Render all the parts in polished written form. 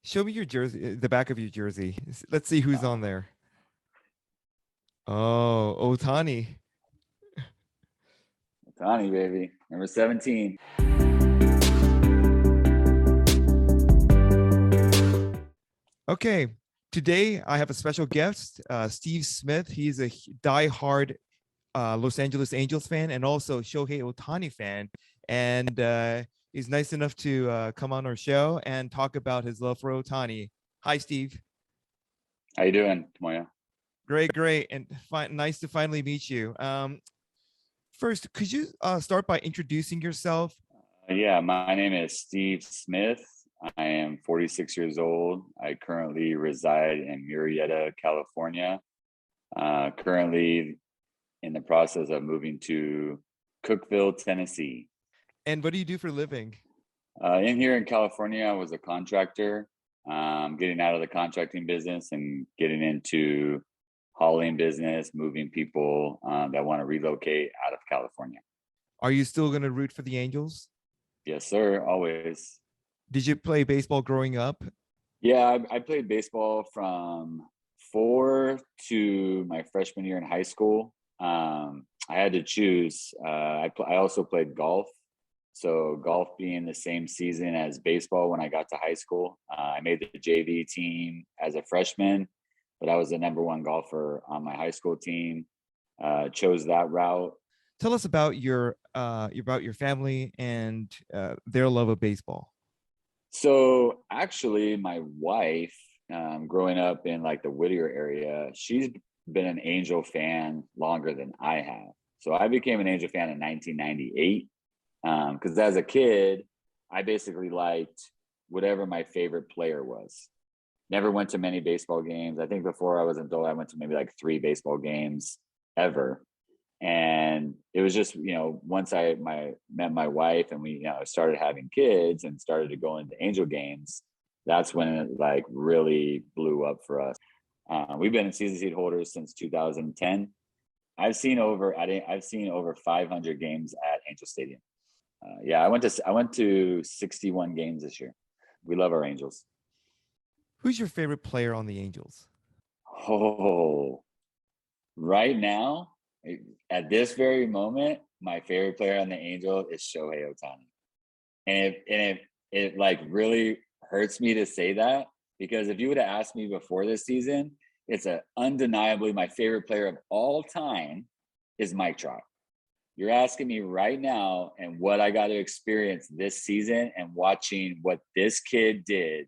Show me your jersey, the back of your jersey. Let's see who's on there. Oh, Otani. Otani, baby. Number 17. Okay. Today, I have a special guest, Steve Smith. He's a die-hard Los Angeles Angels fan and also Shohei Otani fan. And he's nice enough to come on our show and talk about his love for Otani. Hi, Steve. How you doing, Tomoya? Great. And nice to finally meet you. First, could you start by introducing yourself? Yeah, my name is Steve Smith. I am 46 years old. I currently reside in Murrieta, California. Currently in the process of moving to Cookeville, Tennessee. And what do you do for a living? In here in California, I was a contractor, getting out of the contracting business and getting into hauling business, moving people that want to relocate out of California. Are you still going to root for the Angels? Yes, sir. Always. Did you play baseball growing up? Yeah, I played baseball from 4 to my freshman year in high school. I had to choose. I also played golf. So golf being the same season as baseball when I got to high school. I made the JV team as a freshman, but I was the number 1 golfer on my high school team. Chose that route. Tell us about your family and their love of baseball. So actually, my wife, growing up in like the Whittier area, she's been an Angel fan longer than I have. So I became an Angel fan in 1998 because as a kid, I basically liked whatever my favorite player was. Never went to many baseball games. I think before I was an adult, I went to maybe like 3 baseball games ever. And it was just, once I met my wife and we, started having kids and started to go into Angel games, that's when it like really blew up for us. We've been in season seat holders since 2010. I've seen over 500 games at Angel Stadium. I went to 61 games this year. We love our Angels. Who's your favorite player on the Angels? Oh, right now, at this very moment, my favorite player on the Angel is Shohei Otani. And it like really hurts me to say that, because if you would have asked me before this season, it's undeniably my favorite player of all time is Mike Trout. You're asking me right now and what I got to experience this season and watching what this kid did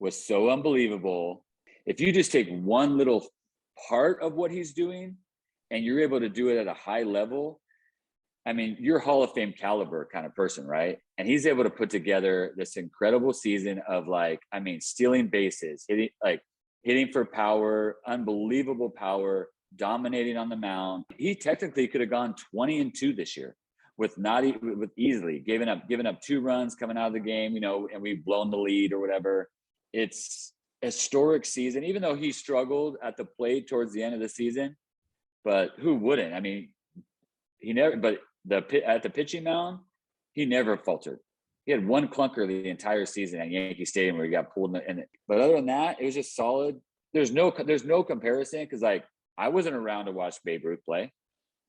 was so unbelievable. If you just take one little part of what he's doing and you're able to do it at a high level, I mean, you're Hall of Fame caliber kind of person, right? And he's able to put together this incredible season of stealing bases, hitting for power, unbelievable power, dominating on the mound. He technically could have gone 20-2 this year with easily giving up 2 runs coming out of the game, and we've blown the lead or whatever. It's a historic season, even though he struggled at the plate towards the end of the season. But who wouldn't? I mean, he never. But at the pitching mound, he never faltered. He had 1 clunker the entire season at Yankee Stadium where he got pulled in it. But other than that, it was just solid. There's no comparison, because like I wasn't around to watch Babe Ruth play.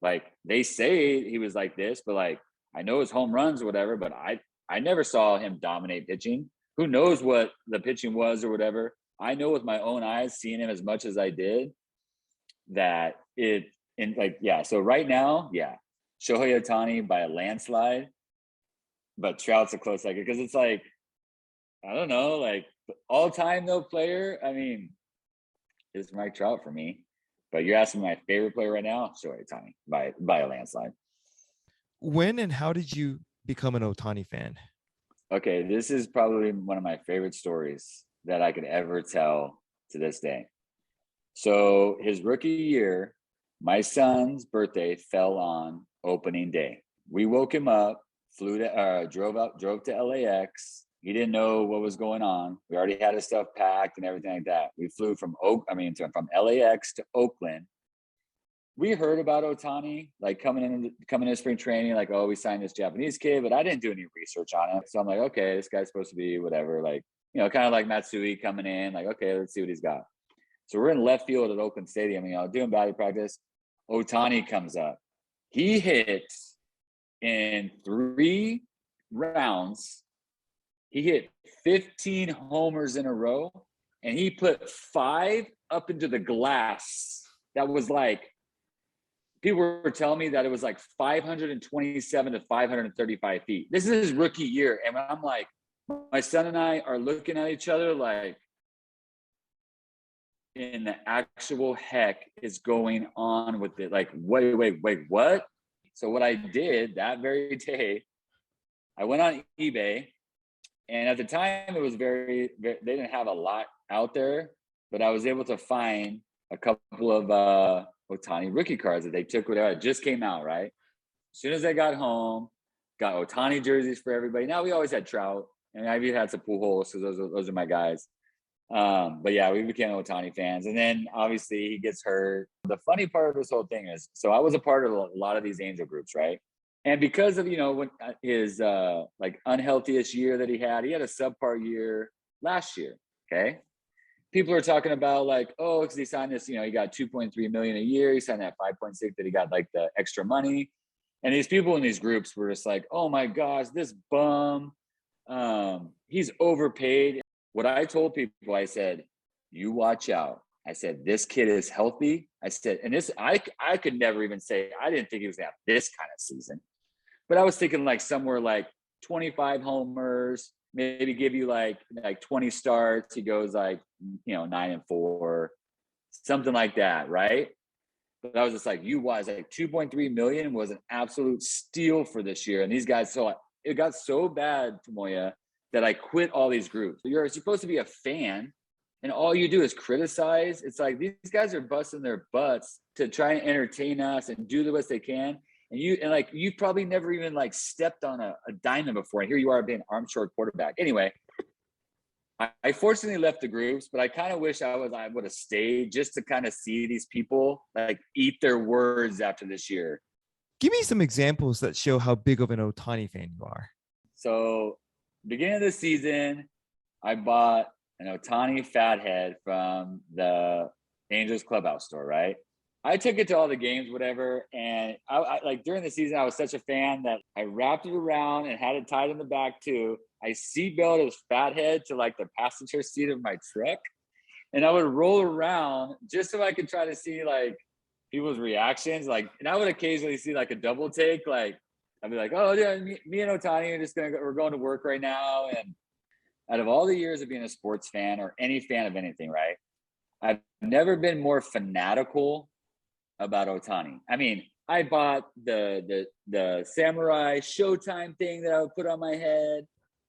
Like they say he was like this, but like I know his home runs or whatever. But I never saw him dominate pitching. Who knows what the pitching was or whatever? I know with my own eyes, seeing him as much as I did, that so right now, Shohei Otani by a landslide, but Trout's a close second, because it's like, I don't know, like all-time player, I mean, it's Mike Trout for me. But you're asking my favorite player right now, Shohei Otani by a landslide. When and how did you become an Otani fan? Okay, this is probably one of my favorite stories that I could ever tell to this day. So his rookie year, my son's birthday fell on opening day. We woke him up, drove to LAX. He didn't know what was going on. We already had his stuff packed and everything like that. We flew from LAX to Oakland. We heard about Otani, like coming into spring training, like, oh, we signed this Japanese kid, but I didn't do any research on him. So I'm like, okay, this guy's supposed to be whatever, like you know, kind of like Matsui coming in, like, okay, let's see what he's got. So we're in left field at Oakland Stadium, you know, doing batting practice. Otani comes up. He hits in 3 rounds. He hit 15 homers in a row, and he put 5 up into the glass. That was like, people were telling me that it was like 527 to 535 feet. This is his rookie year. And I'm like, my son and I are looking at each other like, in the actual heck is going on with it? Like, wait, what? So what I did that very day, I went on eBay, and at the time it was very, they didn't have a lot out there, but I was able to find a couple of Otani rookie cards that they took, whatever, it just came out, right? As soon as I got home, got Otani jerseys for everybody. Now we always had Trout, and I've even had some Pujols, so those are my guys. But yeah, we became Otani fans. And then obviously he gets hurt. The funny part of this whole thing is, so I was a part of a lot of these Angel groups, right? And because of, you know, when his like unhealthiest year that he had a subpar year last year. Okay. People are talking about like, oh, because he signed this, you know, he got 2.3 million a year. He signed that 5.6 that he got like the extra money. And these people in these groups were just like, oh my gosh, this bum, he's overpaid. What I told people, I said, you watch out. I said, this kid is healthy. I said, and this, I could never even say, I didn't think he was gonna have this kind of season, but I was thinking like somewhere like 25 homers, maybe give you like 20 starts. He goes like, you know, 9-4, something like that, right? But I was just like, you watch, like 2.3 million was an absolute steal for this year. And these guys, so it got so bad, Tomoya, that I quit all these groups. You're supposed to be a fan, and all you do is criticize. It's like these guys are busting their butts to try and entertain us and do the best they can. And you probably never even like stepped on a diamond before. And here you are being an arm short quarterback. Anyway, I fortunately left the groups, but I kind of wish I would have stayed just to kind of see these people like eat their words after this year. Give me some examples that show how big of an Otani fan you are. So beginning of the season, I bought an Otani fathead from the Angels clubhouse store, right? I took it to all the games, whatever. And I like during the season, I was such a fan that I wrapped it around and had it tied in the back too. I seatbelted his fathead to like the passenger seat of my truck. And I would roll around just so I could try to see like people's reactions. Like, and I would occasionally see like a double take, like, I'd be like, oh yeah, me and Otani are we're going to work right now. And out of all the years of being a sports fan or any fan of anything, right, I've never been more fanatical about Otani. I mean, I bought the samurai Sho-Time thing that I would put on my head.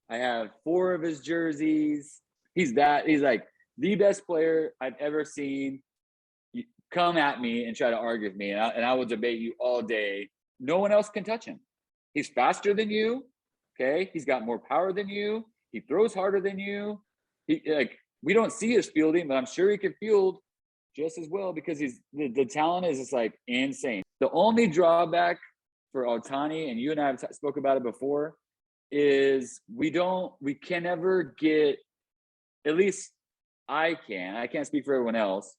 I have 4 of his jerseys. He's like the best player I've ever seen. You come at me and try to argue with me, and I will debate you all day. No one else can touch him. He's faster than you, okay? He's got more power than you. He throws harder than you. We don't see his fielding, but I'm sure he can field just as well because the talent is just like insane. The only drawback for Otani, and you and I have spoke about it before, is we can never get, at least I can't speak for everyone else.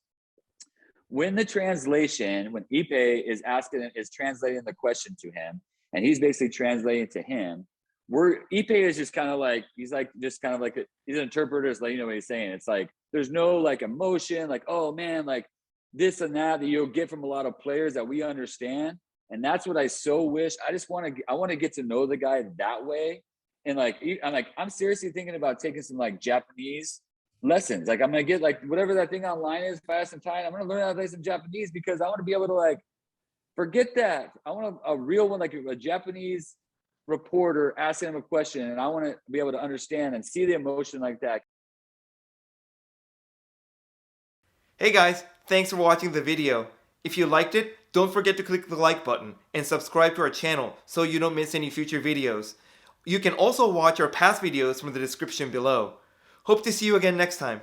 When the translation, when Ipe is translating the question to him, and he's basically translating to him, Ipe is just kind of like, he's like, just kind of like, he's an interpreter, just letting you know what he's saying. It's like, there's no like emotion, like, oh man, like this and that you'll get from a lot of players that we understand. And that's what I so wish. I want to get to know the guy that way. And I'm seriously thinking about taking some like Japanese lessons. Like I'm going to get like whatever that thing online is, if I have some time, I'm going to learn how to play some Japanese because I want to be able to like, forget that. I want a real one, like a Japanese reporter asking him a question, and I want to be able to understand and see the emotion like that. Hey guys, thanks for watching the video. If you liked it, don't forget to click the like button and subscribe to our channel so you don't miss any future videos. You can also watch our past videos from the description below. Hope to see you again next time.